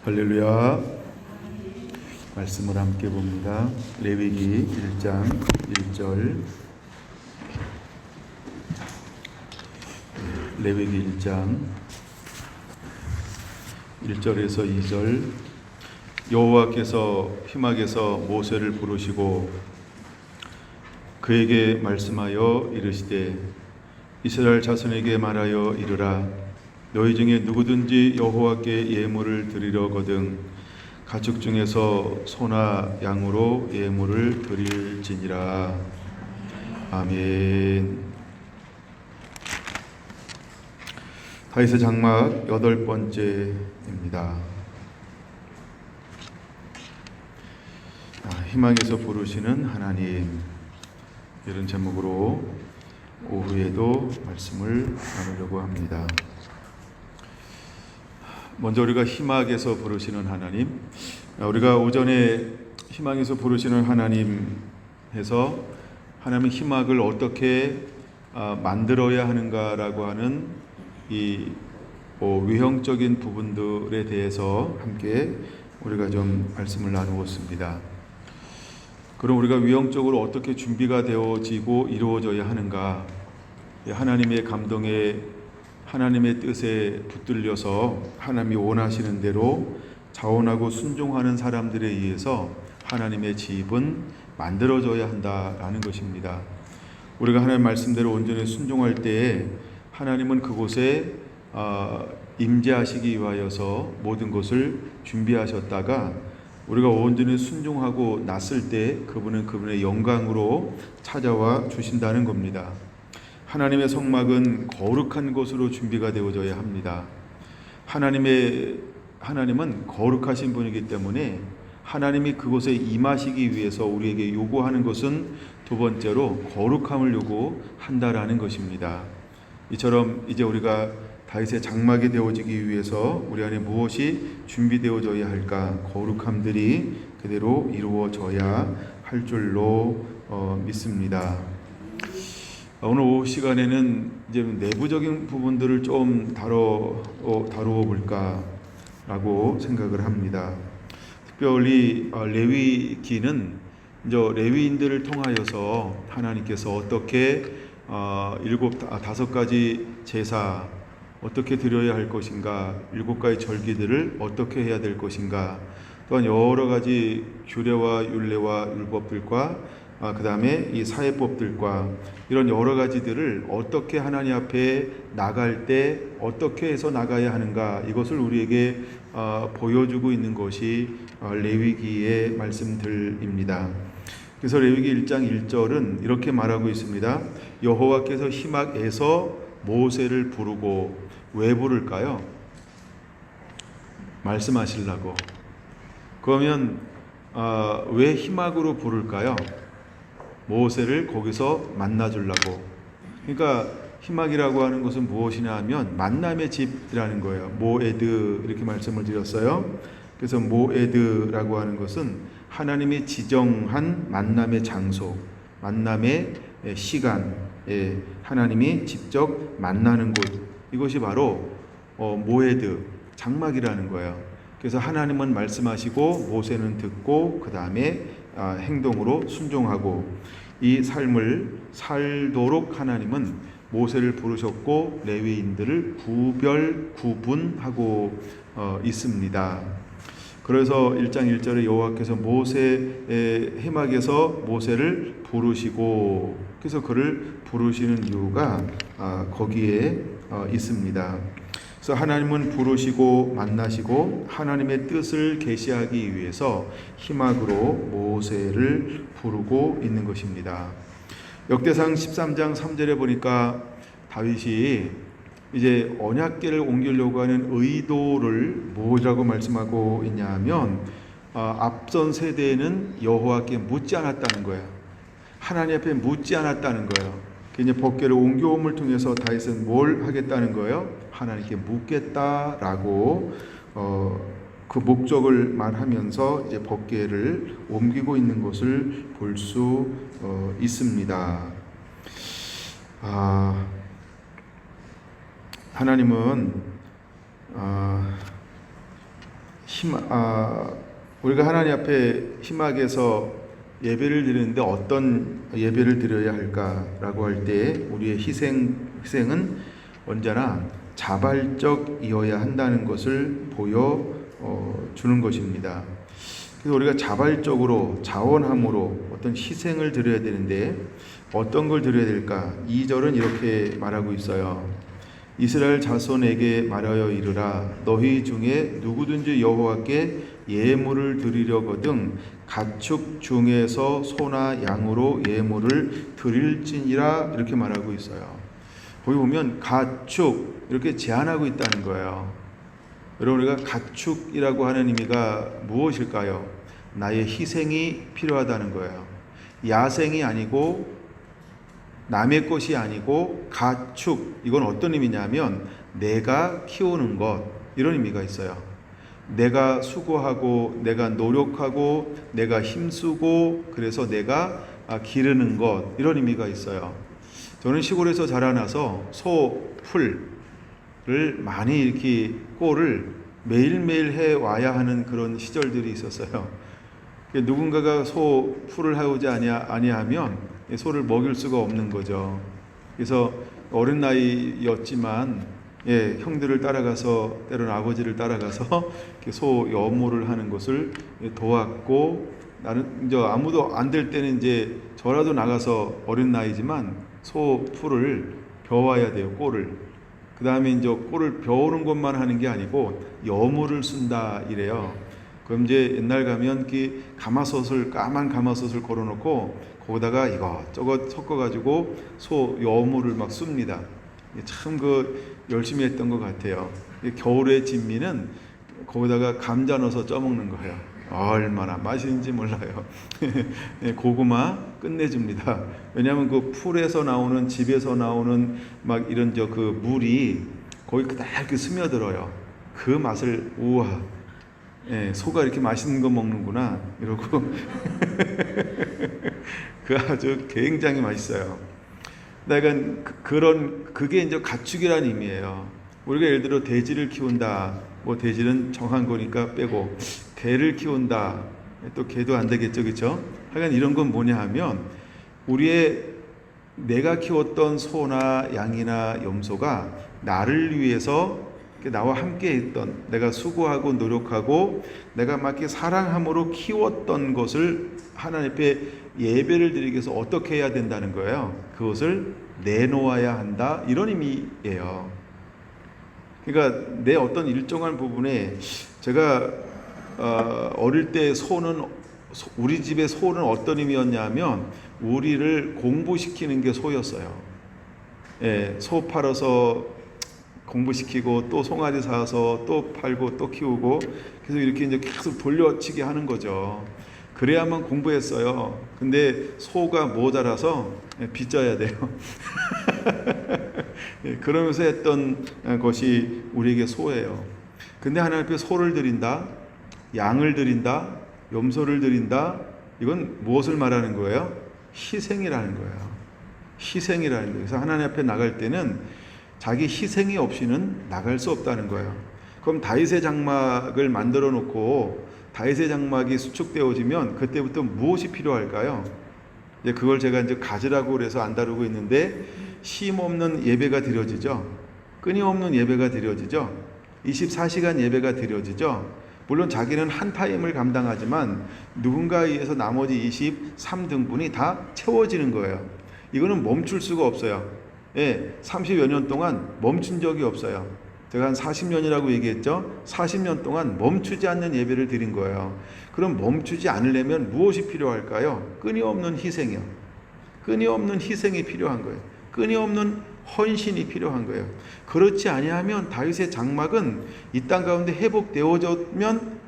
할렐루야. 말씀을 함께 봅니다. 레위기 1장 1절. 레위기 1장 1절에서 2절. 여호와께서 희막에서 모세를 부르시고 그에게 말씀하여 이르시되 이스라엘 자손에게 말하여 이르라. 너희 중에 누구든지 여호와께 예물을 드리려거든 가축 중에서 소나 양으로 예물을 드릴지니라. 아멘. 다윗의 장막 8번째입니다. 희망에서 부르시는 하나님, 이런 제목으로 오후에도 말씀을 나누려고 합니다. 먼저 우리가 희망에서 부르시는 하나님, 우리가 오전에 희망에서 부르시는 하나님 해서 하나님의 희망을 어떻게 만들어야 하는가라고 하는 이 외형적인 부분들에 대해서 함께 우리가 좀 말씀을 나누었습니다. 그럼 우리가 외형적으로 어떻게 준비가 되어지고 이루어져야 하는가? 하나님의 감동에, 하나님의 뜻에 붙들려서 하나님이 원하시는 대로 자원하고 순종하는 사람들에 의해서 하나님의 집은 만들어져야 한다라는 것입니다. 우리가 하나님 말씀대로 온전히 순종할 때에 하나님은 그곳에 임재하시기 위하여서 모든 것을 준비하셨다가 우리가 온전히 순종하고 났을 때 그분은 그분의 영광으로 찾아와 주신다는 겁니다. 하나님의 성막은 거룩한 것으로 준비가 되어져야 합니다. 하나님은 거룩하신 분이기 때문에 하나님이 그곳에 임하시기 위해서 우리에게 요구하는 것은 두 번째로 거룩함을 요구한다라는 것입니다. 이처럼 이제 우리가 다윗의 장막이 되어지기 위해서 우리 안에 무엇이 준비되어져야 할까? 거룩함들이 그대로 이루어져야 할 줄로 믿습니다. 오늘 오후 시간에는 이제 내부적인 부분들을 좀 다루어 볼까라고 생각을 합니다. 특별히 레위기는 이제 레위인들을 통하여서 하나님께서 어떻게 5가지 제사 어떻게 드려야 할 것인가, 7가지 절기들을 어떻게 해야 될 것인가, 또한 여러 가지 규례와 율례와 율법들과 그 다음에 이 사회법들과 이런 여러 가지들을 어떻게 하나님 앞에 나갈 때 어떻게 해서 나가야 하는가, 이것을 우리에게 보여주고 있는 것이 레위기의 말씀들입니다. 그래서 레위기 1장 1절은 이렇게 말하고 있습니다. 여호와께서 희막에서 모세를 부르고, 왜 부를까요? 말씀하시려고. 그러면 왜 희막으로 부를까요? 모세를 거기서 만나주려고. 그러니까 희막이라고 하는 것은 무엇이냐 하면 만남의 집이라는 거예요. 모에드, 이렇게 말씀을 드렸어요. 그래서 모에드라고 하는 것은 하나님이 지정한 만남의 장소, 만남의 시간, 하나님이 직접 만나는 곳, 이것이 바로 모에드, 장막이라는 거예요. 그래서 하나님은 말씀하시고 모세는 듣고 그 다음에 행동으로 순종하고, 이 삶을 살도록 하나님은 모세를 부르셨고 레위인들을 구분하고 있습니다. 그래서 1장 1절에 여호와께서 모세의 해막에서 모세를 부르시고, 그래서 그를 부르시는 이유가 거기에 있습니다. 그래서 하나님은 부르시고 만나시고 하나님의 뜻을 계시하기 위해서 희막으로 모세를 부르고 있는 것입니다. 역대상 13장 3절에 보니까 다윗이 이제 언약궤를 옮기려고 하는 의도를 뭐라고 말씀하고 있냐 하면 앞선 세대에는 여호와께 묻지 않았다는 거예요. 하나님 앞에 묻지 않았다는 거예요. 이제 법궤를 옮겨옴을 통해서 다윗은 뭘 하겠다는 거예요? 하나님께 묻겠다라고 그 목적을 말하면서 이제 법궤를 옮기고 있는 것을 볼 수 있습니다. 하나님은 우리가 하나님 앞에 희막에서 예배를 드리는데 어떤 예배를 드려야 할까라고 할 때 우리의 희생은 언제나 자발적이어야 한다는 것을 보여주는 것입니다. 그래서 우리가 자발적으로 자원함으로 어떤 희생을 드려야 되는데 어떤 걸 드려야 될까? 2절은 이렇게 말하고 있어요. 이스라엘 자손에게 말하여 이르라. 너희 중에 누구든지 여호와께 예물을 드리려거든 가축 중에서 소나 양으로 예물을 드릴지니라, 이렇게 말하고 있어요. 거기 보면 가축 이렇게 제한하고 있다는 거예요. 여러분, 우리가 가축이라고 하는 의미가 무엇일까요? 나의 희생이 필요하다는 거예요. 야생이 아니고 남의 것이 아니고 가축, 이건 어떤 의미냐면 내가 키우는 것, 이런 의미가 있어요. 내가 수고하고 내가 노력하고 내가 힘쓰고 그래서 내가 기르는 것, 이런 의미가 있어요. 저는 시골에서 자라나서 소, 풀을 많이 이렇게 꼴을 매일매일 해 와야 하는 그런 시절들이 있었어요. 누군가가 소, 풀을 해오지 아니하면 소를 먹일 수가 없는 거죠. 그래서 어린 나이였지만 형들을 따라가서, 때로는 아버지를 따라가서 소 여모를 하는 것을 도왔고, 나는 이제 아무도 안 될 때는 이제 저라도 나가서, 어린 나이지만 소 풀을 벼와야 돼요, 꼴을. 그 다음에 이제 꼴을 벼오는 것만 하는 게 아니고 여모를 쓴다 이래요. 그럼 이제 옛날 가면 까만 가마솥을 걸어놓고 거기다가 이것저것 섞어가지고 소 여물을 막 씁니다. 참 열심히 했던 것 같아요. 겨울의 진미는 거기다가 감자 넣어서 쪄먹는 거예요. 얼마나 맛있는지 몰라요. 고구마 끝내줍니다. 왜냐하면 그 풀에서 나오는, 집에서 나오는 막 이런 물이 거기 그대로 스며들어요. 그 맛을, 우와, 소가 이렇게 맛있는 거 먹는구나 이러고 아주 굉장히 맛있어요. 그게 이제 가축이라는 의미예요. 우리가 예를 들어 돼지를 키운다, 돼지는 정한 거니까 빼고, 개를 키운다, 또 개도 안 되겠죠, 그렇죠? 하여간 이런 건 뭐냐 하면 내가 키웠던 소나 양이나 염소가 나를 위해서 나와 함께 했던, 내가 수고하고 노력하고 내가 막 이렇게 사랑함으로 키웠던 것을 하나님 앞에 예배를 드리기 위해서 어떻게 해야 된다는 거예요? 그것을 내놓아야 한다, 이런 의미예요. 그러니까 내 어떤 일정한 부분에, 제가 어릴 때 우리 집의 소는 어떤 의미였냐면 우리를 공부시키는 게 소였어요. 소 팔아서 공부시키고 또 송아지 사서 또 팔고 또 키우고, 그래서 이렇게 이제 계속 돌려치기 하는 거죠. 그래야만 공부했어요. 근데 소가 모자라서 빚져야 돼요. 그러면서 했던 것이 우리에게 소예요. 근데 하나님 앞에 소를 드린다, 양을 드린다, 염소를 드린다, 이건 무엇을 말하는 거예요? 희생이라는 거예요. 희생이라는 거예요. 그래서 하나님 앞에 나갈 때는 자기 희생이 없이는 나갈 수 없다는 거예요. 그럼 다윗의 장막을 만들어 놓고 다윗의 장막이 수축되어지면 그때부터 무엇이 필요할까요? 그걸 제가 이제 가지라고 그래서 안 다루고 있는데, 쉼 없는 예배가 드려지죠. 끊임없는 예배가 드려지죠. 24시간 예배가 드려지죠. 물론 자기는 한 타임을 감당하지만 누군가에 의해서 나머지 23등분이 다 채워지는 거예요. 이거는 멈출 수가 없어요. 30여 년 동안 멈춘 적이 없어요. 제가 한 40년이라고 얘기했죠. 40년 동안 멈추지 않는 예배를 드린 거예요. 그럼 멈추지 않으려면 무엇이 필요할까요? 끊임없는 희생이요. 끊임없는 희생이 필요한 거예요. 끊임없는 헌신이 필요한 거예요. 그렇지 아니하면 다윗의 장막은 이 땅 가운데 회복되어졌면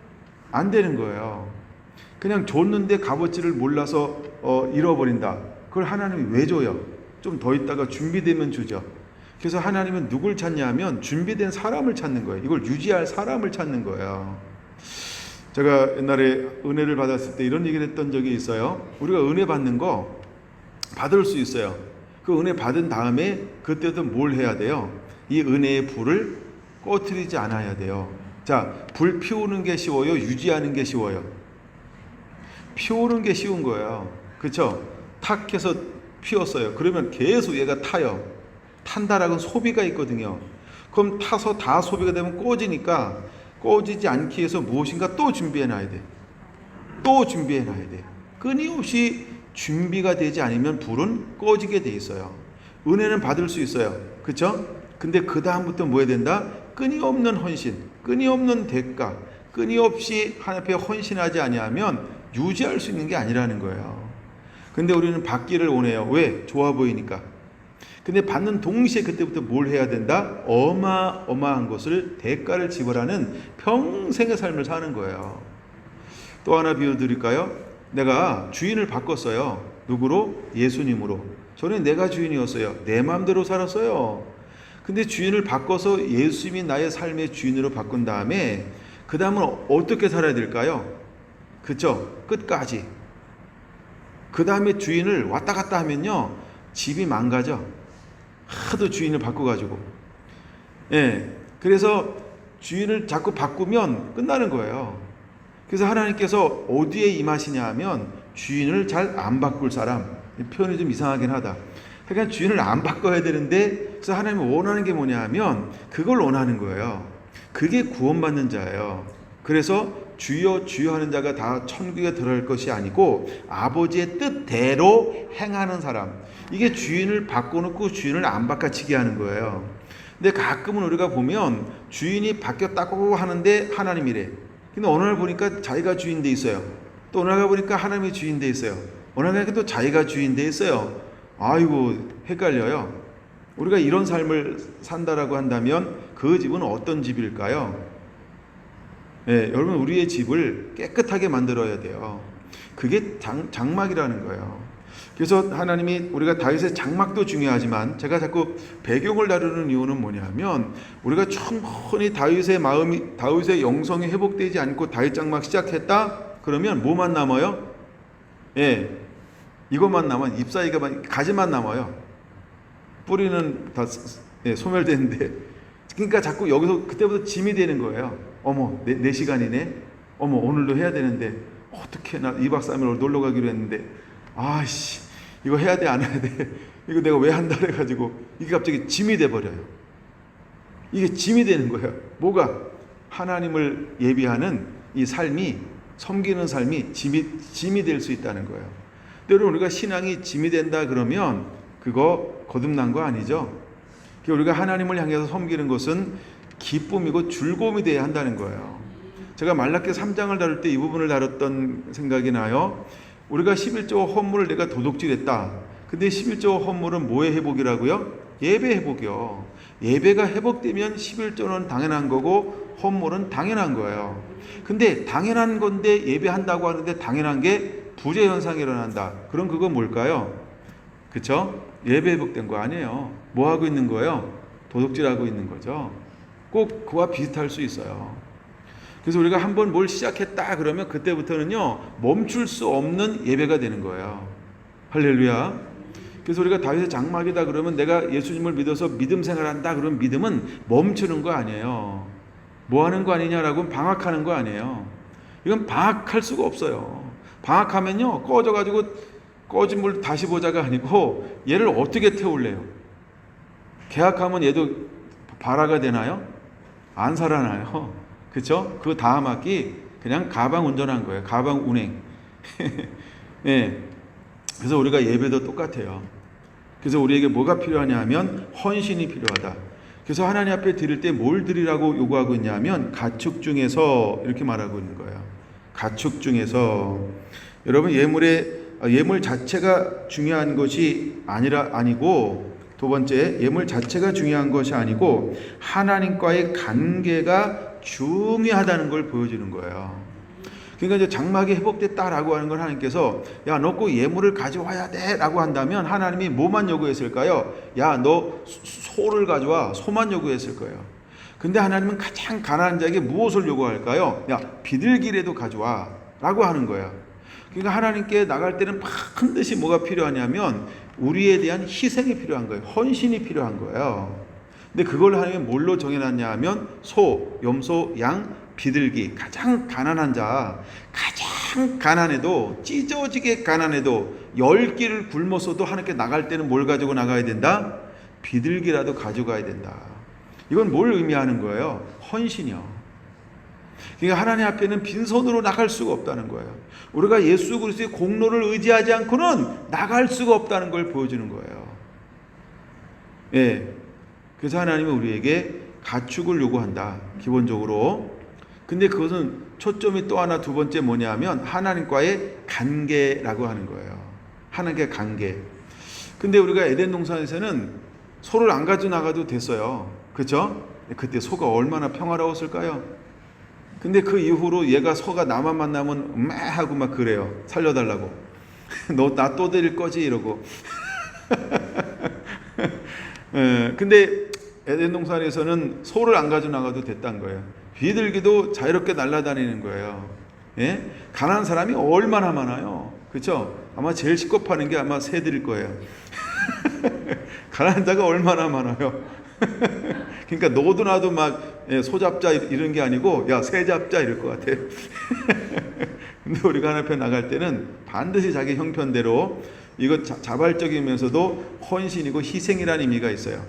안 되는 거예요. 그냥 줬는데 값어치를 몰라서 잃어버린다. 그걸 하나님이 왜 줘요? 좀 더 있다가 준비되면 주죠. 그래서 하나님은 누굴 찾냐 하면 준비된 사람을 찾는 거예요. 이걸 유지할 사람을 찾는 거예요. 제가 옛날에 은혜를 받았을 때 이런 얘기를 했던 적이 있어요. 우리가 은혜 받는 거 받을 수 있어요. 그 은혜 받은 다음에 그때도 뭘 해야 돼요? 이 은혜의 불을 꺼트리지 않아야 돼요. 자, 불 피우는 게 쉬워요? 유지하는 게 쉬워요? 피우는 게 쉬운 거예요. 그렇죠? 탁 해서 피웠어요. 그러면 계속 얘가 타요. 탄다라는 소비가 있거든요. 그럼 타서 다 소비가 되면 꺼지니까 꺼지지 않기 위해서 무엇인가 또 준비해 놔야 돼. 또 준비해 놔야 돼. 끊임없이 준비가 되지 않으면 불은 꺼지게 돼 있어요. 은혜는 받을 수 있어요. 그렇죠? 근데 그 다음부터 뭐 해야 된다? 끊임없는 헌신, 끊임없는 대가, 끊임없이 하나님 앞에 헌신하지 아니하면 유지할 수 있는 게 아니라는 거예요. 근데 우리는 받기를 원해요. 왜? 좋아 보이니까. 근데 받는 동시에 그때부터 뭘 해야 된다? 어마어마한 것을 대가를 지불하는 평생의 삶을 사는 거예요. 또 하나 비유드릴까요? 내가 주인을 바꿨어요. 누구로? 예수님으로. 저는 내가 주인이었어요. 내 마음대로 살았어요. 근데 주인을 바꿔서 예수님이 나의 삶의 주인으로 바꾼 다음에 그 다음은 어떻게 살아야 될까요? 그쵸? 끝까지. 그 다음에 주인을 왔다 갔다 하면요, 집이 망가져. 하도 주인을 바꿔가지고. 예. 그래서 주인을 자꾸 바꾸면 끝나는 거예요. 그래서 하나님께서 어디에 임하시냐 하면 주인을 잘 안 바꿀 사람. 표현이 좀 이상하긴 하다. 그러니까 주인을 안 바꿔야 되는데, 그래서 하나님이 원하는 게 뭐냐 하면 그걸 원하는 거예요. 그게 구원받는 자예요. 그래서 주여 주여 하는 자가 다 천국에 들어갈 것이 아니고 아버지의 뜻대로 행하는 사람. 이게 주인을 바꿔놓고 주인을 안 바꿔치게 하는 거예요. 근데 가끔은 우리가 보면 주인이 바뀌었다고 하는데 하나님이래. 근데 어느 날 보니까 자기가 주인 돼 있어요. 또 어느 날 보니까 하나님이 주인 돼 있어요. 어느 날 또 자기가 주인 돼 있어요. 아이고, 헷갈려요. 우리가 이런 삶을 산다라고 한다면 그 집은 어떤 집일까요? 네, 여러분, 우리의 집을 깨끗하게 만들어야 돼요. 그게 장막이라는 거예요. 그래서 하나님이, 우리가 다윗의 장막도 중요하지만 제가 자꾸 배경을 다루는 이유는 뭐냐면, 우리가 충분히 다윗의 마음이, 다윗의 영성이 회복되지 않고 다윗 장막 시작했다? 그러면 뭐만 남아요? 예, 이것만 남아. 잎사귀가, 가지만 남아요. 뿌리는 다 소멸되는데. 그러니까 자꾸 여기서 그때부터 짐이 되는 거예요. 어머, 내 시간이네. 어머, 오늘도 해야 되는데 어떻게, 나 2박 3일 놀러 가기로 했는데, 아이씨, 이거 해야 돼 안 해야 돼, 이거 내가 왜 한다 해가지고 이게 갑자기 짐이 돼버려요. 이게 짐이 되는 거예요. 뭐가? 하나님을 예비하는 이 삶이, 섬기는 삶이 짐이 될 수 있다는 거예요. 여러분, 우리가 신앙이 짐이 된다 그러면 그거 거듭난 거 아니죠? 우리가 하나님을 향해서 섬기는 것은 기쁨이고 즐거움이 돼야 한다는 거예요. 제가 말라기 3장을 다룰 때 이 부분을 다뤘던 생각이 나요. 우리가 11조 헌물을 내가 도둑질했다. 근데 11조 헌물은 뭐의 회복이라고요? 예배 회복이요. 예배가 회복되면 11조는 당연한 거고 헌물은 당연한 거예요. 근데 당연한 건데 예배한다고 하는데 당연한 게 부재 현상이 일어난다. 그럼 그건 뭘까요? 그쵸? 예배 회복된 거 아니에요. 뭐 하고 있는 거예요? 도둑질하고 있는 거죠. 꼭 그와 비슷할 수 있어요. 그래서 우리가 한번 뭘 시작했다 그러면 그때부터는요, 멈출 수 없는 예배가 되는 거예요. 할렐루야. 그래서 우리가 다윗의 장막이다 그러면 내가 예수님을 믿어서 믿음 생활한다 그러면 믿음은 멈추는 거 아니에요. 뭐 하는 거 아니냐라고 방학하는 거 아니에요. 이건 방학할 수가 없어요. 방학하면요, 꺼져가지고 꺼진 물 다시 보자가 아니고 얘를 어떻게 태울래요? 계약하면 얘도 발화가 되나요? 안 살아나요. 그렇죠? 그 다음 학기 그냥 가방 운전한 거예요. 가방 운행. 네. 그래서 우리가 예배도 똑같아요. 그래서 우리에게 뭐가 필요하냐 하면 헌신이 필요하다. 그래서 하나님 앞에 드릴 때 뭘 드리라고 요구하고 있냐면 가축 중에서, 이렇게 말하고 있는 거예요. 가축 중에서. 여러분, 예물 자체가 중요한 것이 아니고, 두 번째, 예물 자체가 중요한 것이 아니고 하나님과의 관계가 중요하다는 걸 보여주는 거예요. 그러니까 이제 장막이 회복됐다라고 하는 걸 하나님께서, 야, 너 꼭 예물을 가져와야 돼라고 한다면 하나님이 뭐만 요구했을까요? 야, 너 소를 가져와. 소만 요구했을 거예요. 근데 하나님은 가장 가난한 자에게 무엇을 요구할까요? 야, 비둘기라도 가져와 라고 하는 거예요. 그러니까 하나님께 나갈 때는 반드시 뭐가 필요하냐면 우리에 대한 희생이 필요한 거예요. 헌신이 필요한 거예요. 근데 그걸 하나님이 뭘로 정해놨냐 하면 소, 염소, 양, 비둘기, 가장 가난한 자, 가장 가난해도 찢어지게 가난해도 10끼를 굶었어도 하나님께 나갈 때는 뭘 가지고 나가야 된다? 비둘기라도 가져가야 된다. 이건 뭘 의미하는 거예요? 헌신이요. 그러니까 하나님 앞에는 빈손으로 나갈 수가 없다는 거예요. 우리가 예수 그리스도의 공로를 의지하지 않고는 나갈 수가 없다는 걸 보여주는 거예요. 예. 그래서 하나님은 우리에게 가축을 요구한다. 기본적으로. 근데 그것은 초점이 또 하나 두 번째 뭐냐 하면 하나님과의 관계라고 하는 거예요. 하나님과의 관계. 근데 우리가 에덴 동산에서는 소를 안 가져 나가도 됐어요. 그렇죠? 그때 소가 얼마나 평화로웠을까요? 근데 그 이후로 얘가 소가 나만 만나면 막 하고 막 그래요. 살려달라고. 너 나 또 데릴 거지 이러고. 근데 에덴 동산에서는 소를 안 가져 나가도 됐다는 거예요. 비둘기도 자유롭게 날아다니는 거예요. 예? 가난한 사람이 얼마나 많아요. 그렇죠? 아마 제일 시겁하는 게 아마 새들일 거예요. 가난한 자가 얼마나 많아요. 그러니까 너도 나도 막 소 잡자 이런 게 아니고 야 새 잡자 이럴 것 같아요. 근데 우리가 하나님 앞에 나갈 때는 반드시 자기 형편대로 이거 자발적이면서도 헌신이고 희생이라는 의미가 있어요.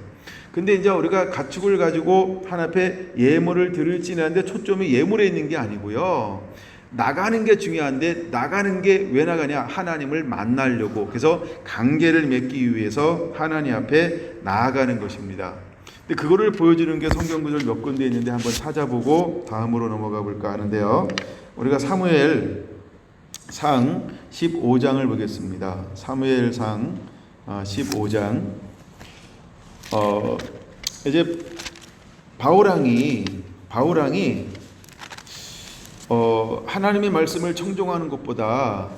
근데 이제 우리가 가축을 가지고 하나님 앞에 예물을 드릴지 하는데 초점이 예물에 있는 게 아니고요. 나가는 게 중요한데 나가는 게 왜 나가냐? 하나님을 만나려고. 그래서 관계를 맺기 위해서 하나님 앞에 나아가는 것입니다. 근데 그거를 보여주는 게 성경 구절 몇 군데 있는데 한번 찾아보고 다음으로 넘어가 볼까 하는데요. 우리가 사무엘상 15장을 보겠습니다. 사무엘상 15장. 이제 바울왕이 하나님의 말씀을 청종하는 것보다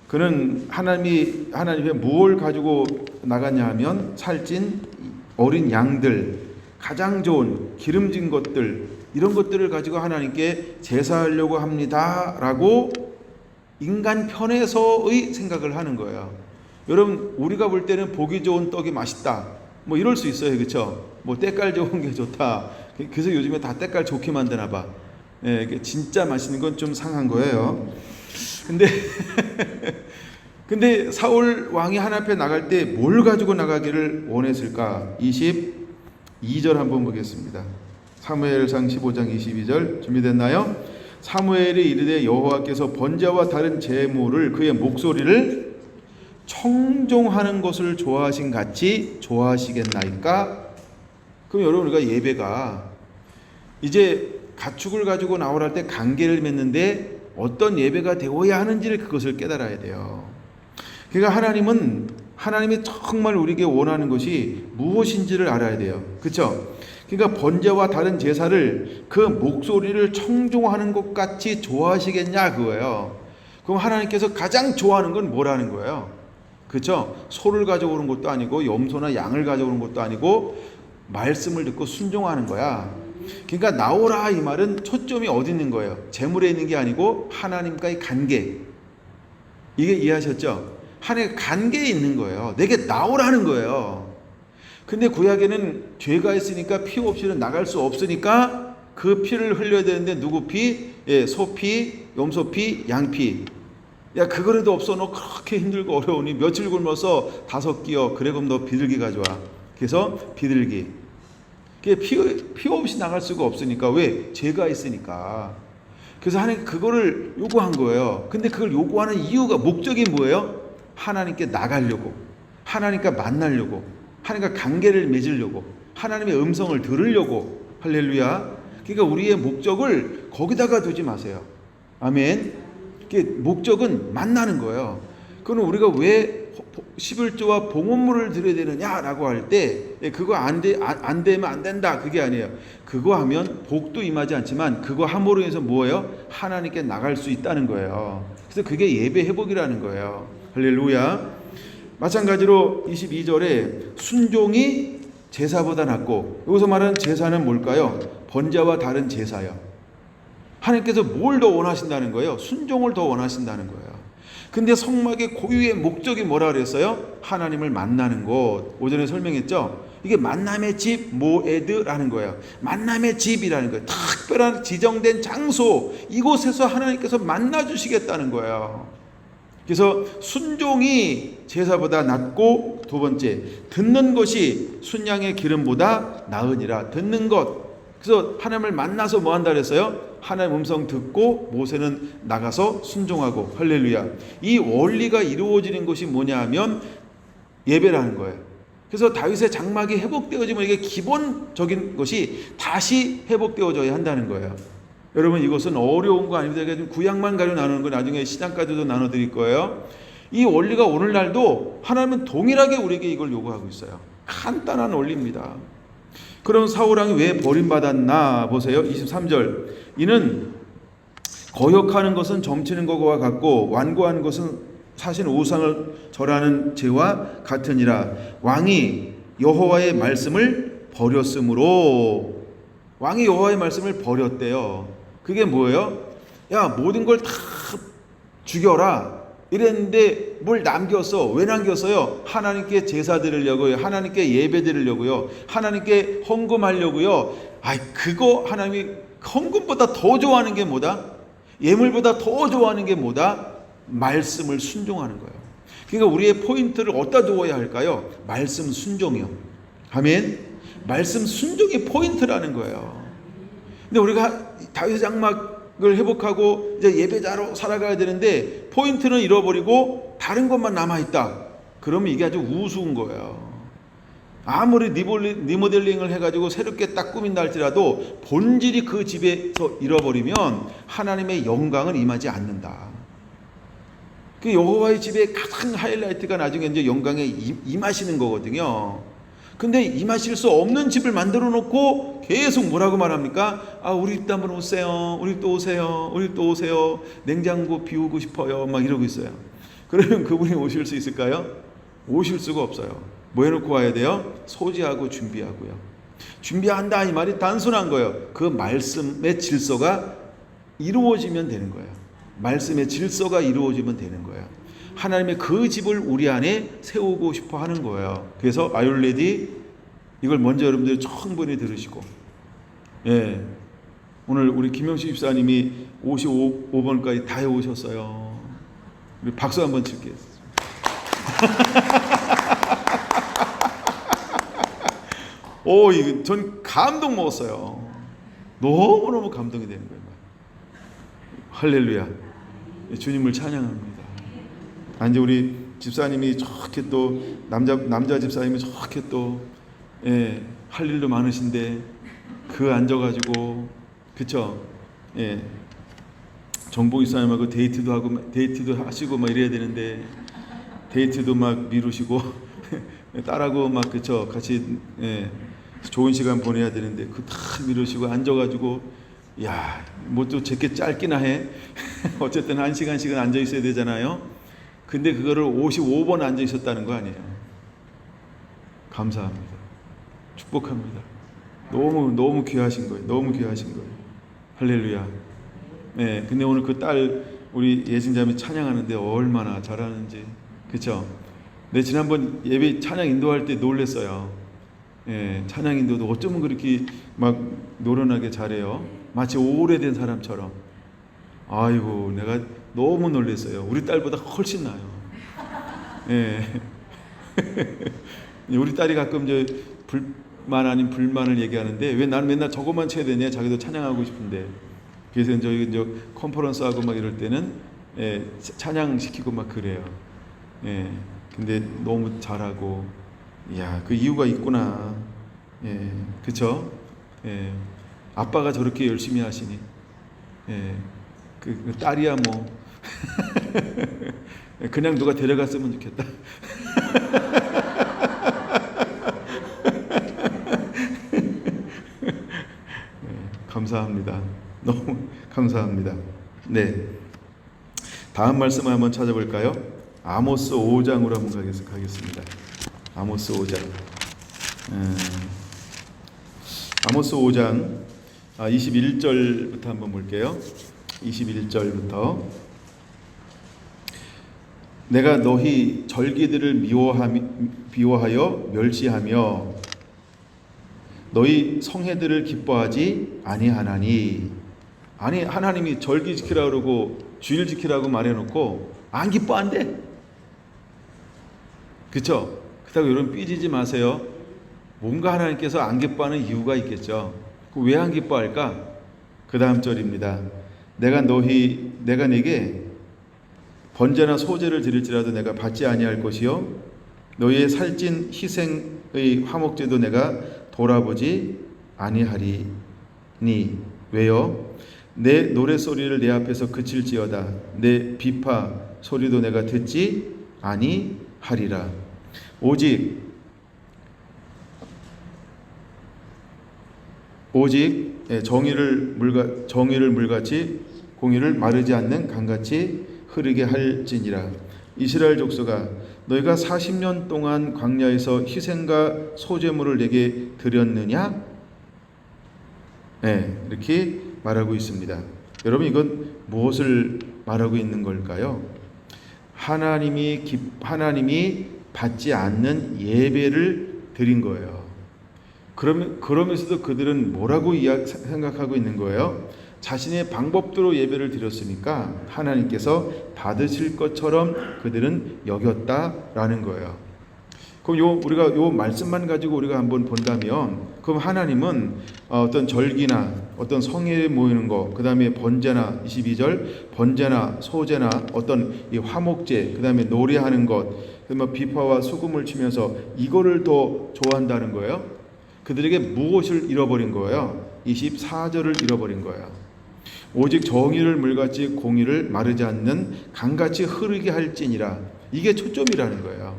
그는 하나님의 무엇을 가지고 나갔냐 하면 살찐 어린 양들, 가장 좋은 기름진 것들, 이런 것들을 가지고 하나님께 제사하려고 합니다 라고 인간 편에서의 생각을 하는 거예요. 여러분, 우리가 볼 때는 보기 좋은 떡이 맛있다 뭐 이럴 수 있어요. 그렇죠? 뭐 때깔 좋은 게 좋다. 그래서 요즘에 다 때깔 좋게 만드나 봐. 예, 진짜 맛있는 건 좀 상한 거예요. 근데 사울 왕이 하나님 앞에 나갈 때 뭘 가지고 나가기를 원했을까? 22절 한번 보겠습니다. 사무엘상 15장 22절 준비됐나요? 사무엘이 이르되 여호와께서 번제와 다른 제물을 그의 목소리를 청종하는 것을 좋아하신 같이 좋아하시겠나이까? 그럼 여러분, 우리가 예배가 이제 가축을 가지고 나오라 때 관계를 맺는데 어떤 예배가 되어야 하는지를 그것을 깨달아야 돼요. 그러니까 하나님이 정말 우리에게 원하는 것이 무엇인지를 알아야 돼요. 그렇죠? 그러니까 번제와 다른 제사를 그 목소리를 청종하는 것 같이 좋아하시겠냐 그거예요. 그럼 하나님께서 가장 좋아하는 건 뭐라는 거예요? 그렇죠? 소를 가져오는 것도 아니고 염소나 양을 가져오는 것도 아니고 말씀을 듣고 순종하는 거야. 그러니까 나오라 이 말은 초점이 어디 있는 거예요? 재물에 있는 게 아니고 하나님과의 관계. 이게 이해하셨죠? 하나님의 관계에 있는 거예요. 내게 나오라는 거예요. 근데 구약에는 죄가 있으니까 피 없이는 나갈 수 없으니까 그 피를 흘려야 되는데 누구 피? 예, 소피, 염소피, 양피. 야, 그거라도 없어. 너 그렇게 힘들고 어려우니 며칠 굶어서 5끼여. 그래 그럼 너 비둘기 가져와. 그래서 비둘기. 피 없이 나갈 수가 없으니까. 왜? 죄가 있으니까. 그래서 하나님 그거를 요구한 거예요. 근데 그걸 요구하는 이유가, 목적이 뭐예요? 하나님께 나가려고, 하나님과 만나려고, 하나님과 관계를 맺으려고, 하나님의 음성을 들으려고. 할렐루야. 그러니까 우리의 목적을 거기다가 두지 마세요. 아멘. 목적은 만나는 거예요. 그건 우리가 왜 11조와 봉헌물을 드려야 되느냐라고 할 때 그거 안 되면 안 된다 그게 아니에요. 그거 하면 복도 임하지 않지만 그거 함으로 해서 뭐예요? 하나님께 나갈 수 있다는 거예요. 그래서 그게 예배 회복이라는 거예요. 할렐루야. 마찬가지로 22절에 순종이 제사보다 낫고, 여기서 말하는 제사는 뭘까요? 번제와 다른 제사요. 하나님께서 뭘 더 원하신다는 거예요? 순종을 더 원하신다는 거예요. 근데 성막의 고유의 목적이 뭐라 그랬어요? 하나님을 만나는 것. 오전에 설명했죠? 이게 만남의 집 모에드라는 거예요. 만남의 집이라는 거예요. 특별한 지정된 장소, 이곳에서 하나님께서 만나 주시겠다는 거예요. 그래서 순종이 제사보다 낫고, 두 번째, 듣는 것이 순양의 기름보다 나으니라. 듣는 것. 그래서 하나님을 만나서 뭐 한다 그랬어요? 하나님 음성 듣고 모세는 나가서 순종하고. 할렐루야. 이 원리가 이루어지는 것이 뭐냐 하면 예배라는 거예요. 그래서 다윗의 장막이 회복되어지면 이게 기본적인 것이 다시 회복되어져야 한다는 거예요. 여러분, 이것은 어려운 거 아닙니다. 제가 구약만 가지고 나누는 거 나중에 시장까지도 나눠드릴 거예요. 이 원리가 오늘날도 하나님은 동일하게 우리에게 이걸 요구하고 있어요. 간단한 원리입니다. 그럼 사울왕이 왜 버림받았나 보세요. 23절. 이는 거역하는 것은 점치는 것과 같고 완고한 것은 사신 우상을 절하는 죄와 같으니라. 왕이 여호와의 말씀을 버렸으므로. 왕이 여호와의 말씀을 버렸대요. 그게 뭐예요? 야, 모든 걸 다 죽여라 이랬는데 뭘 남겼어? 왜 남겼어요? 하나님께 제사 드리려고요. 하나님께 예배 드리려고요. 하나님께 헌금하려고요. 그거 하나님이 헌금보다 더 좋아하는 게 뭐다? 예물보다 더 좋아하는 게 뭐다? 말씀을 순종하는 거예요. 그러니까 우리의 포인트를 어디다 두어야 할까요? 말씀 순종이요. 아멘. 말씀 순종이 포인트라는 거예요. 근데 우리가 다윗의 장막을 회복하고 이제 예배자로 살아가야 되는데 포인트는 잃어버리고 다른 것만 남아있다. 그러면 이게 아주 우스운 거예요. 아무리 리모델링을 해가지고 새롭게 딱 꾸민다 할지라도 본질이 그 집에서 잃어버리면 하나님의 영광은 임하지 않는다. 그 여호와의 집의 가장 하이라이트가 나중에 이제 영광에 임하시는 거거든요. 근데 임하실 수 없는 집을 만들어 놓고 계속 뭐라고 말합니까? 우리 집도 한번 오세요. 우리 또 오세요. 우리 또 오세요. 냉장고 비우고 싶어요. 막 이러고 있어요. 그러면 그분이 오실 수 있을까요? 오실 수가 없어요. 뭐 해놓고 와야 돼요? 소지하고 준비하고요. 준비한다 이 말이 단순한 거예요. 그 말씀의 질서가 이루어지면 되는 거예요. 말씀의 질서가 이루어지면 되는 거예요. 하나님의 그 집을 우리 안에 세우고 싶어 하는 거예요. 그래서 아율레디 이걸 먼저 여러분들이 충분히 들으시고, 오늘 우리 김영식 집사님이 55번까지 다 해오셨어요. 우리 박수 한번 칠게요. 이거 전 감동 먹었어요. 너무너무 감동이 되는 거예요. 할렐루야. 주님을 찬양합니다. 이제 우리 집사님이 저렇게 또 남자 집사님이 저렇게 또 할 일도 많으신데 그 앉아가지고 그쵸? 정복 집사님하고 데이트도 하시고 막 이래야 되는데 데이트도 막 미루시고 딸하고 막 그쵸? 같이 좋은 시간 보내야 되는데 그 다 미루시고 앉아가지고 뭐 또 제게 짧기나 해. 어쨌든 1시간씩은 앉아 있어야 되잖아요. 근데 그거를 55번 앉아 있었다는 거 아니에요. 감사합니다. 축복합니다. 너무 귀하신 거예요. 너무 귀하신 거예요. 할렐루야. 근데 오늘 그 딸 우리 예진자매 찬양하는데 얼마나 잘하는지. 그쵸? 내 지난번 예배 찬양 인도할 때 놀랬어요. 찬양 인도도 어쩌면 그렇게 막 노련하게 잘해요. 마치 오래된 사람처럼. 아이고, 내가 너무 놀랐어요. 우리 딸보다 훨씬 나아요. 우리 딸이 가끔 불만 아닌 불만을 얘기하는데 왜 나는 맨날 저것만 쳐야 되냐? 자기도 찬양하고 싶은데. 그래서 저희 컨퍼런스 하고 막 이럴 때는 찬양 시키고 막 그래요. 근데 너무 잘하고, 그 이유가 있구나. 그쵸? 아빠가 저렇게 열심히 하시니, 그 딸이야 뭐 그냥 누가 데려갔으면 좋겠다. 감사합니다. 너무 감사합니다. 다음 말씀을 한번 찾아볼까요? 아모스 5장으로 한번 가겠습니다. 아모스 5장. 아모스 5장 21절부터 한번 볼게요. 21절부터. 내가 너희 절기들을 미워하여 멸시하며 너희 성회들을 기뻐하지 아니하나니. 아니, 하나님이 절기 지키라 그러고 주일 지키라고 말해놓고 안 기뻐한대. 그쵸? 그렇다고 여러분 삐지지 마세요. 뭔가 하나님께서 안 기뻐하는 이유가 있겠죠. 왜 안 기뻐할까? 그 다음 절입니다. 내가 네게 번제나 소제를 드릴지라도 내가 받지 아니할 것이요 너희의 살찐 희생의 화목제도 내가 돌아보지 아니하리니. 왜요? 내 노래소리를 내 앞에서 그칠지어다. 내 비파 소리도 내가 듣지 아니하리라. 오직 정의를 물같이 공의를 마르지 않는 강같이 흐르게 할지니라. 이스라엘 족속아, 너희가 40년 동안 광야에서 희생과 소제물을 내게 드렸느냐? 네, 이렇게 말하고 있습니다. 여러분, 이건 무엇을 말하고 있는 걸까요? 하나님이 받지 않는 예배를 드린 거예요. 그러면서도 그들은 뭐라고 생각하고 있는 거예요? 자신의 방법대로 예배를 드렸으니까 하나님께서 받으실 것처럼 그들은 여겼다라는 거예요. 그럼 우리가 요 말씀만 가지고 우리가 한번 본다면, 그럼 하나님은 어떤 절기나 어떤 성회에 모이는 거, 그 다음에 번제나 22절 번제나 소제나 어떤 이 화목제, 그 다음에 노래하는 것, 그다음에 비파와 수금을 치면서 이거를 더 좋아한다는 거예요. 그들에게 무엇을 잃어버린 거예요? 24절을 잃어버린 거예요. 오직 정의를 물같이 공의를 마르지 않는 강같이 흐르게 할지니라. 이게 초점이라는 거예요.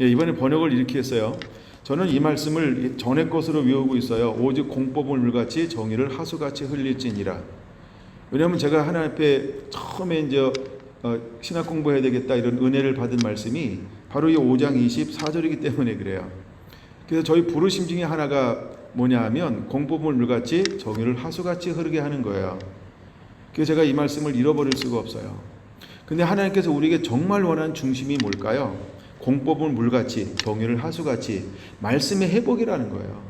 예, 이번에 번역을 이렇게 했어요. 저는 이 말씀을 전의 것으로 외우고 있어요. 오직 공법을 물같이 정의를 하수같이 흘릴지니라. 왜냐하면 제가 하나님 앞에 처음에 이제 신학 공부해야 되겠다 이런 은혜를 받은 말씀이 바로 이 5장 24절이기 때문에 그래요. 그래서 저희 부르심 중에 하나가 뭐냐 하면 공법을 물같이 정의를 하수같이 흐르게 하는 거예요. 그래서 제가 이 말씀을 잃어버릴 수가 없어요. 근데 하나님께서 우리에게 정말 원하는 중심이 뭘까요? 공법을 물같이 정의를 하수같이 말씀의 회복이라는 거예요.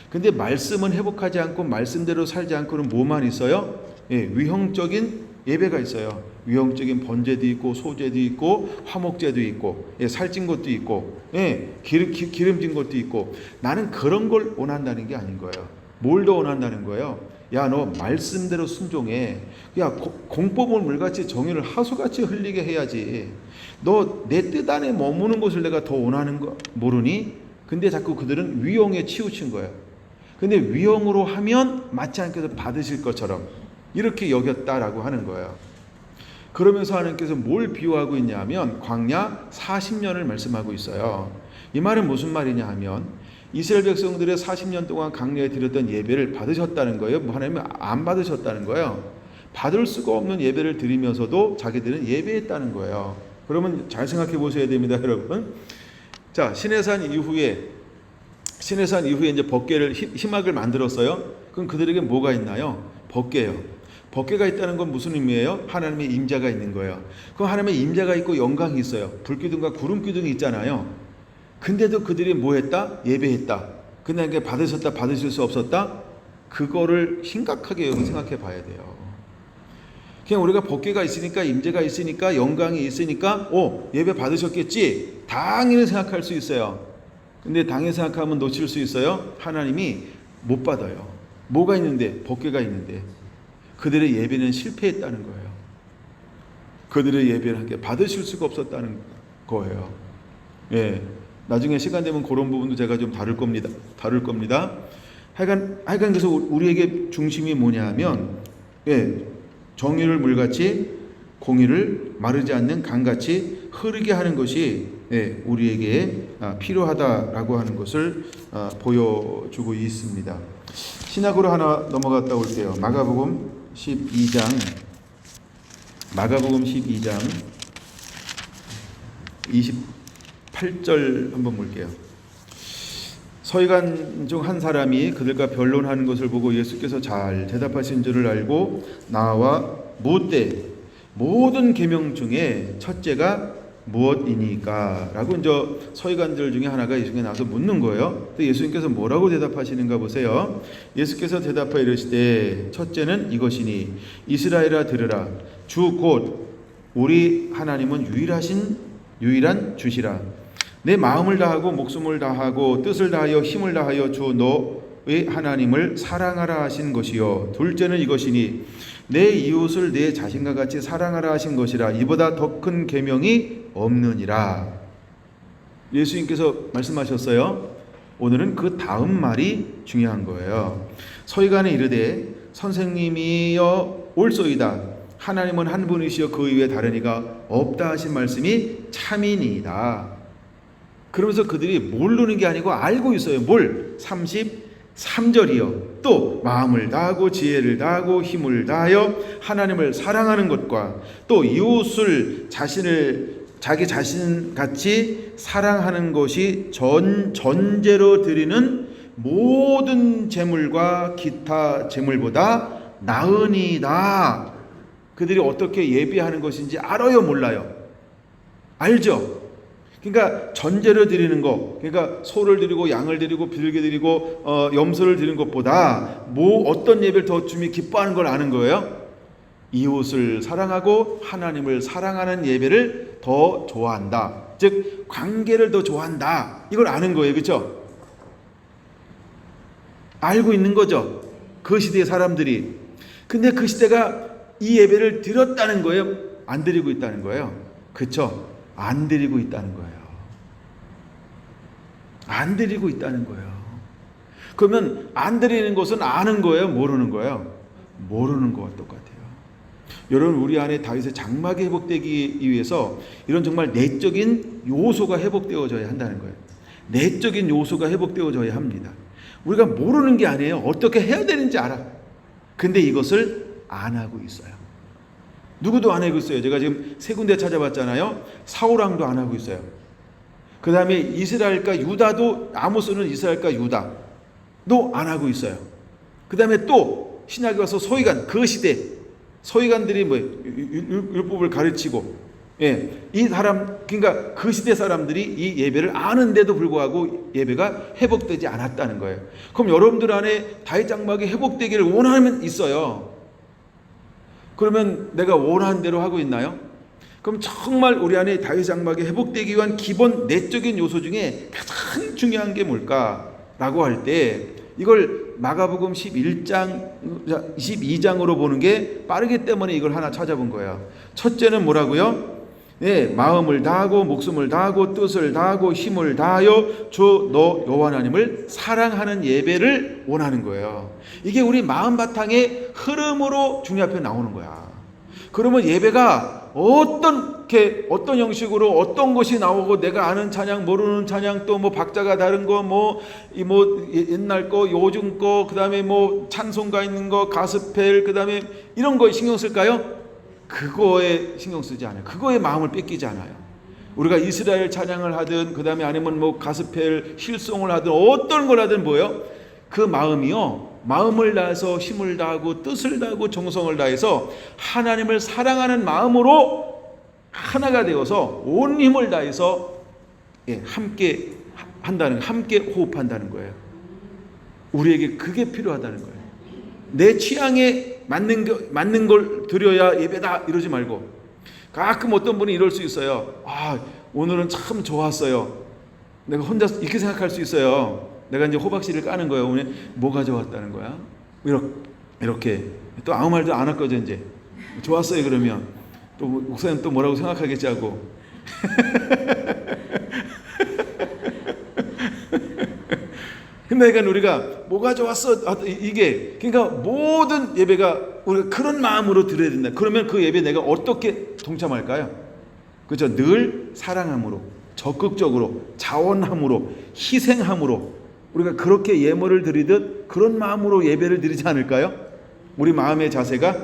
근데 말씀은 회복하지 않고 말씀대로 살지 않고는 뭐만 있어요? 예, 위형적인 예배가 있어요. 위형적인 번제도 있고 소제도 있고 화목제도 있고, 예, 살찐 것도 있고, 예, 기름진 것도 있고. 나는 그런 걸 원한다는 게 아닌 거예요. 뭘 더 원한다는 거예요? 야, 너 말씀대로 순종해. 야, 공법을 물같이 정의를 하수같이 흘리게 해야지. 너 내 뜻 안에 머무는 것을 내가 더 원하는 거 모르니? 근데 자꾸 그들은 위형에 치우친 거예요. 근데 위형으로 하면 마치 하나님께서 받으실 것처럼 이렇게 여겼다라고 하는 거예요. 그러면서 하나님께서 뭘 비유하고 있냐면 광야 40년을 말씀하고 있어요. 이 말은 무슨 말이냐 하면 이스라엘 백성들의 40년 동안 광야에 드렸던 예배를 받으셨다는 거예요. 하나님은 안 받으셨다는 거예요. 받을 수가 없는 예배를 드리면서도 자기들은 예배했다는 거예요. 그러면 잘 생각해 보셔야 됩니다, 여러분. 자, 시내산 이후에 이제 법궤를 희막을 만들었어요. 그럼 그들에게 뭐가 있나요? 법궤요. 법궤가 있다는 건 무슨 의미예요? 하나님의 임재가 있는 거예요. 그럼 하나님의 임재가 있고 영광이 있어요. 불기둥과 구름기둥이 있잖아요. 근데도 그들이 뭐 했다? 예배했다. 근데 이게 받으셨다, 받으실 수 없었다? 그거를 심각하게 생각해 봐야 돼요. 그냥 우리가 법궤가 있으니까, 임재가 있으니까, 영광이 있으니까 예배 받으셨겠지? 당연히 생각할 수 있어요. 근데 당연히 생각하면 놓칠 수 있어요. 하나님이 못 받아요. 뭐가 있는데? 법궤가 있는데. 그들의 예배는 실패했다는 거예요. 그들의 예배를 함께 받으실 수가 없었다는 거예요. 예, 나중에 시간 되면 그런 부분도 제가 좀 다룰 겁니다. 하여간 그래서 우리에게 중심이 뭐냐면, 예, 정의를 물같이 공의를 마르지 않는 강같이 흐르게 하는 것이, 예, 우리에게 필요하다라고 하는 것을 보여주고 있습니다. 신약으로 하나 넘어갔다 올게요. 마가복음 12장 28절 한번 볼게요. 서기관 중 한 사람이 그들과 변론하는 것을 보고 예수께서 잘 대답하신 줄을 알고 나와 묻되 모든 계명 중에 첫째가 무엇이니까? 라고 이제 서기관들 중에 하나가 이 중에 나와서 묻는 거예요. 또 예수님께서 뭐라고 대답하시는가 보세요. 예수께서 대답하여 이르시되 첫째는 이것이니 이스라엘아 들으라. 주 곧 우리 하나님은 유일한 주시라. 내 마음을 다하고 목숨을 다하고 뜻을 다하여 힘을 다하여 주 너의 하나님을 사랑하라 하신 것이요. 둘째는 이것이니 내 이웃을 내 자신과 같이 사랑하라 하신 것이라. 이보다 더 큰 계명이 없느니라. 예수님께서 말씀하셨어요. 오늘은 그 다음 말이 중요한 거예요. 서기관에 이르되 선생님이여 옳소이다. 하나님은 한 분이시여 그 이외에 다른 이가 없다 하신 말씀이 참이니이다. 그러면서 그들이 모르는 게 아니고 알고 있어요. 뭘? 33절이요. 또 마음을 다하고 지혜를 다하고 힘을 다하여 하나님을 사랑하는 것과 또 이웃을 자기 자신 같이 사랑하는 것이 전제로 드리는 모든 제물과 기타 제물보다 나으니이다. 그들이 어떻게 예배하는 것인지 알아요, 몰라요? 알죠? 그러니까 전제를 드리는 거, 그러니까 소를 드리고 양을 드리고 비둘기 드리고 염소를 드리는 것보다 어떤 예배를 더 주님이 기뻐하는 걸 아는 거예요. 이웃을 사랑하고 하나님을 사랑하는 예배를 더 좋아한다. 즉 관계를 더 좋아한다. 이걸 아는 거예요, 그렇죠? 알고 있는 거죠. 그 시대의 사람들이. 근데 그 시대가 이 예배를 드렸다는 거예요? 안 드리고 있다는 거예요? 그렇죠? 안 드리고 있다는 거예요. 안 드리고 있다는 거예요. 그러면 안 드리는 것은 아는 거예요? 모르는 거예요? 모르는 것과 똑같아요. 여러분, 우리 안에 다윗의 장막이 회복되기 위해서 이런 정말 내적인 요소가 회복되어져야 한다는 거예요. 내적인 요소가 회복되어져야 합니다. 우리가 모르는 게 아니에요. 어떻게 해야 되는지 알아. 근데 이것을 안 하고 있어요. 누구도 안 하고 있어요. 제가 지금 세 군데 찾아봤잖아요. 사울왕도 안 하고 있어요. 그 다음에 이스라엘과 유다도, 아모스는 이스라엘과 유다도 안 하고 있어요. 그 다음에 또 신약에 와서 서기관, 그 시대 서기관들이 율법을 가르치고, 이 사람, 그러니까 그 시대 사람들이 이 예배를 아는데도 불구하고 예배가 회복되지 않았다는 거예요. 그럼 여러분들 안에 다윗 장막이 회복되기를 원하면 있어요. 그러면 내가 원하는 대로 하고 있나요? 그럼 정말 우리 안에 다윗 장막이 회복되기 위한 기본 내적인 요소 중에 가장 중요한 게 뭘까라고 할 때 이걸 마가복음 22장으로 보는 게 빠르기 때문에 이걸 하나 찾아본 거예요. 첫째는 뭐라고요? 마음을 다하고 목숨을 다하고 뜻을 다하고 힘을 다하여 주 너 여호와 하나님을 사랑하는 예배를 원하는 거예요. 이게 우리 마음 바탕의 흐름으로 주님 앞에 나오는 거야. 그러면 예배가 어떤 형식으로 어떤 것이 나오고, 내가 아는 찬양 모르는 찬양, 또 박자가 다른 거, 옛날 거 요즘 거, 그 다음에 찬송가 있는 거, 가스펠, 그 다음에 이런 거에 신경 쓸까요? 그거에 신경 쓰지 않아요. 그거에 마음을 뺏기지 않아요. 우리가 이스라엘 찬양을 하든, 그 다음에 아니면 가스펠 힐송을 하든 어떤 걸 하든 뭐예요? 그 마음이요, 마음을 다해서 힘을 다하고 뜻을 다하고 정성을 다해서 하나님을 사랑하는 마음으로 하나가 되어서 온 힘을 다해서 함께 한다는, 함께 호흡한다는 거예요. 우리에게 그게 필요하다는 거예요. 내 취향에 맞는 걸 드려야 예배다 이러지 말고, 가끔 어떤 분이 이럴 수 있어요. 오늘은 참 좋았어요. 내가 혼자 이렇게 생각할 수 있어요. 내가 이제 호박씨를 까는 거예요. 오늘 뭐가 좋았다는 거야? 이렇게 또 아무 말도 안 할 거죠. 이제 좋았어요. 그러면 또 목사님 또 뭐라고 생각하겠지 하고. 그러니까 우리가 뭐가 좋았어, 이게, 그러니까 모든 예배가 우리가 그런 마음으로 드려야 된다. 그러면 그 예배 내가 어떻게 동참할까요? 그렇죠? 늘 사랑함으로, 적극적으로, 자원함으로, 희생함으로 우리가 그렇게 예물을 드리듯 그런 마음으로 예배를 드리지 않을까요? 우리 마음의 자세가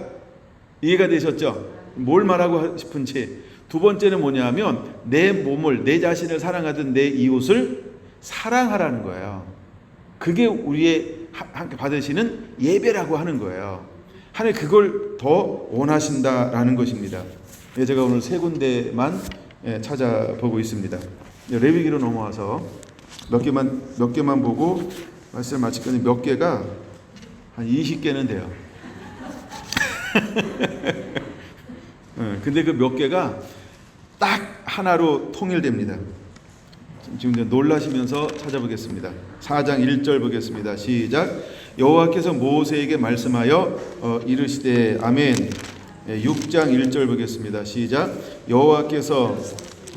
이해가 되셨죠? 뭘 말하고 싶은지. 두 번째는 뭐냐면 내 몸을, 내 자신을 사랑하듯 내 이웃을 사랑하라는 거예요. 그게 우리의 함께 받으시는 예배라고 하는 거예요. 하나님 그걸 더 원하신다라는 것입니다. 제가 오늘 세 군데만 찾아보고 있습니다. 레위기로 넘어와서 몇 개만 보고 말씀 마칠 건데 몇 개가 한 20개는 돼요. 근데 그 몇 개가 딱 하나로 통일됩니다. 지금 놀라시면서 찾아보겠습니다. 4장 1절 보겠습니다. 시작. 여호와께서 모세에게 말씀하여 이르시되 아멘. 6장 1절 보겠습니다. 시작. 여호와께서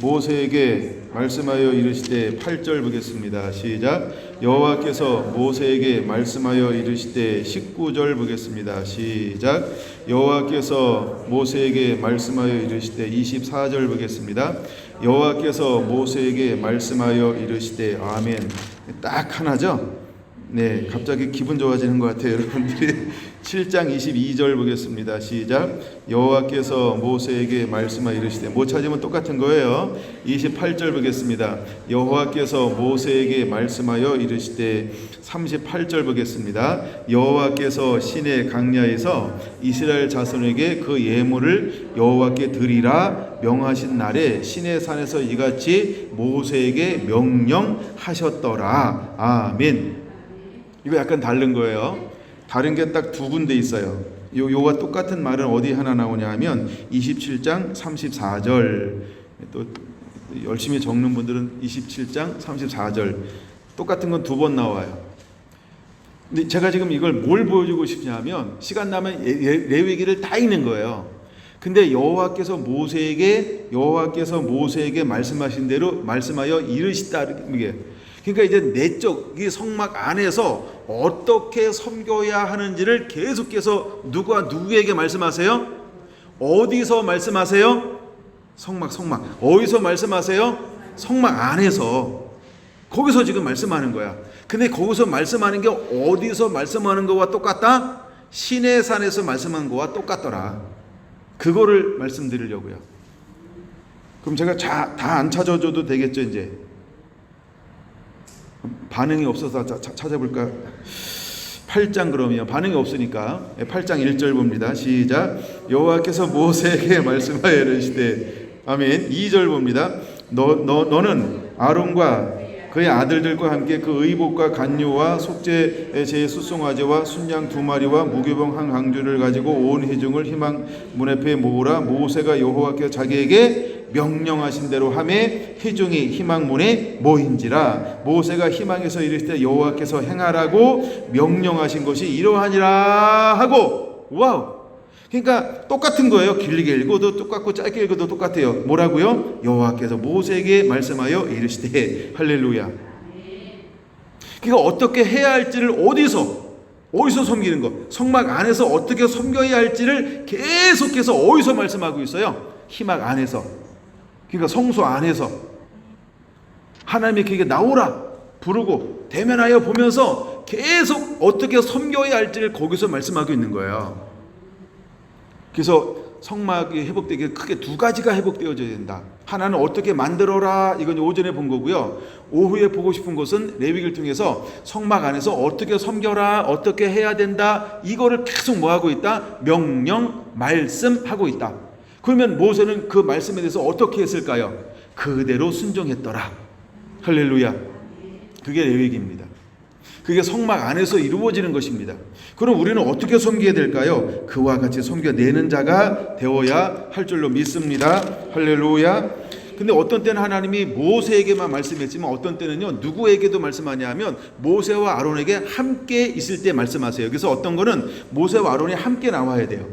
모세에게 말씀하여 이르시되 8절 보겠습니다. 시작. 여호와께서 모세에게 말씀하여 이르시되 19절 보겠습니다. 시작. 여호와께서 모세에게 말씀하여 이르시되 24절 보겠습니다. 여호와께서 모세에게 말씀하여 이르시되 아멘. 딱 하나죠? 네, 갑자기 기분 좋아지는 것 같아요, 여러분들이. 7장 22절 보겠습니다. 시작. 여호와께서 모세에게 말씀하여 이르시되, 못 찾으면 똑같은 거예요. 28절 보겠습니다. 여호와께서 모세에게 말씀하여 이르시되, 38절 보겠습니다. 여호와께서 시내 강야에서 이스라엘 자손에게 그 예물을 여호와께 드리라 명하신 날에 시내 산에서 이같이 모세에게 명령하셨더라. 아멘. 이거 약간 다른 거예요. 다른 게 딱 두 군데 있어요. 요와 똑같은 말은 어디 하나 나오냐 하면 27장 34절. 또 열심히 적는 분들은 27장 34절. 똑같은 건 두 번 나와요. 근데 제가 지금 이걸 뭘 보여주고 싶냐면 시간 나면 레위기를 다 읽는 거예요. 근데 여호와께서 모세에게 말씀하신 대로 말씀하여 이르시다. 이게 그러니까 이제 내적 이 성막 안에서 어떻게 섬겨야 하는지를 계속해서 누구에게 말씀하세요? 어디서 말씀하세요? 성막. 어디서 말씀하세요? 성막 안에서. 거기서 지금 말씀하는 거야. 근데 거기서 말씀하는 게 어디서 말씀하는 거와 똑같다? 시내산에서 말씀한 거와 똑같더라. 그거를 말씀드리려고요. 그럼 제가 다 안 찾아줘도 되겠죠, 이제. 반응이 없어서 찾아볼까? 8장 그러면 반응이 없으니까 8장 1절 봅니다. 시작. 여호와께서 모세에게 말씀하여 이르시되 아멘. 2절 봅니다. 너는 아론과 그의 아들들과 함께 그 의복과 간유와 속죄 제 수송아지와 순양 2마리와 무교병 한 강주를 가지고 온 회중을 희망 문 앞에 모으라. 모세가 여호와께서 자기에게 명령하신 대로 하매 회중이 희망문에 모인지라. 모세가 희망에서 이르시되 여호와께서 행하라고 명령하신 것이 이러하니라 하고. 와우. 그러니까 똑같은 거예요. 길게 읽어도 똑같고 짧게 읽어도 똑같아요. 뭐라고요? 여호와께서 모세에게 말씀하여 이르시되. 할렐루야. 그러니까 어떻게 해야 할지를 어디서 섬기는 거, 성막 안에서 어떻게 섬겨야 할지를 계속해서 어디서 말씀하고 있어요? 희망 안에서. 그러니까 성소 안에서 하나님이 그게 나오라 부르고 대면하여 보면서 계속 어떻게 섬겨야 할지를 거기서 말씀하고 있는 거예요. 그래서 성막이 회복되기 크게 두 가지가 회복되어져야 된다. 하나는 어떻게 만들어라, 이건 오전에 본 거고요. 오후에 보고 싶은 것은 레위기를 통해서 성막 안에서 어떻게 섬겨라, 어떻게 해야 된다, 이거를 계속 뭐하고 있다? 명령, 말씀하고 있다. 그러면 모세는 그 말씀에 대해서 어떻게 했을까요? 그대로 순종했더라. 할렐루야. 그게 레위기입니다. 그게 성막 안에서 이루어지는 것입니다. 그럼 우리는 어떻게 섬겨야 될까요? 그와 같이 섬겨내는 자가 되어야 할 줄로 믿습니다. 할렐루야. 근데 어떤 때는 하나님이 모세에게만 말씀했지만 어떤 때는요, 누구에게도 말씀하냐 하면 모세와 아론에게 함께 있을 때 말씀하세요. 그래서 어떤 거는 모세와 아론이 함께 나와야 돼요.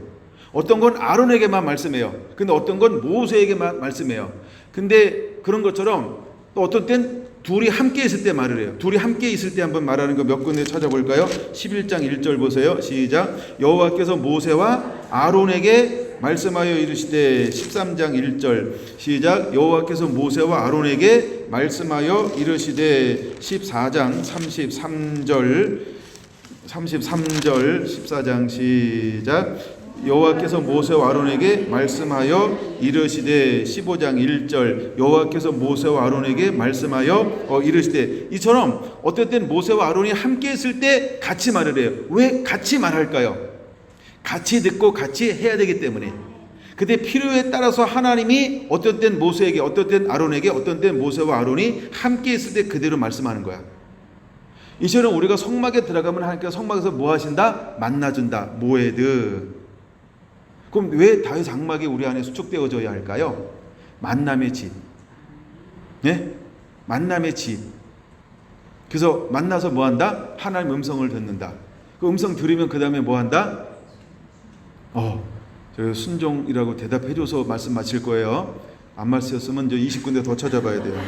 어떤 건 아론에게만 말씀해요. 근데 어떤 건 모세에게만 말씀해요. 근데 그런 것처럼 또 어떤 땐 둘이 함께 있을 때 말을 해요. 둘이 함께 있을 때 한번 말하는 거 몇 군데 찾아볼까요? 11장 1절 보세요. 시작. 여호와께서 모세와 아론에게 말씀하여 이르시되. 13장 1절 시작. 여호와께서 모세와 아론에게 말씀하여 이르시되. 14장 33절 14장 시작. 여호와께서 모세와 아론에게 말씀하여 이르시되. 15장 1절 여호와께서 모세와 아론에게 말씀하여 이르시되. 이처럼 어떨 땐 모세와 아론이 함께 있을 때 같이 말을 해요. 왜 같이 말할까요? 같이 듣고 같이 해야 되기 때문에. 그때 필요에 따라서 하나님이 어떤 땐 모세에게, 어떤 땐 아론에게, 어떤 땐 모세와 아론이 함께 있을 때 그대로 말씀하는 거야. 이제는 우리가 성막에 들어가면 하나님께서 성막에서 뭐 하신다? 만나준다. 모에드. 그럼 왜 다윗 장막이 우리 안에 수축되어져야 할까요? 만남의 집. 네? 만남의 집. 그래서 만나서 뭐 한다? 하나님 음성을 듣는다. 그 음성 들으면 그 다음에 뭐 한다? 저 순종이라고 대답해줘서 말씀 마칠 거예요. 안 말씀했으면 저 20군데 더 찾아봐야 돼요.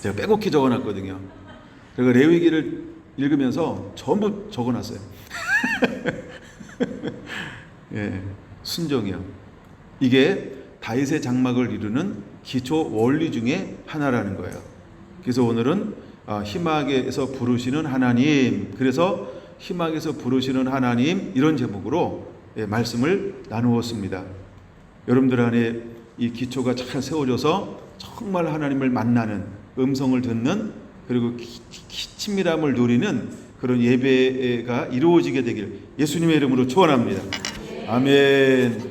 제가 빼곡히 적어놨거든요. 그리고 레위기를 읽으면서 전부 적어놨어요. 예, 순종이요. 이게 다윗의 장막을 이루는 기초 원리 중에 하나라는 거예요. 그래서 오늘은 희막에서 부르시는 하나님, 그래서 희막에서 부르시는 하나님, 이런 제목으로 말씀을 나누었습니다. 여러분들 안에 이 기초가 잘 세워져서 정말 하나님을 만나는, 음성을 듣는, 그리고 친밀함을 누리는 그런 예배가 이루어지게 되길 예수님의 이름으로 축원합니다. 아멘.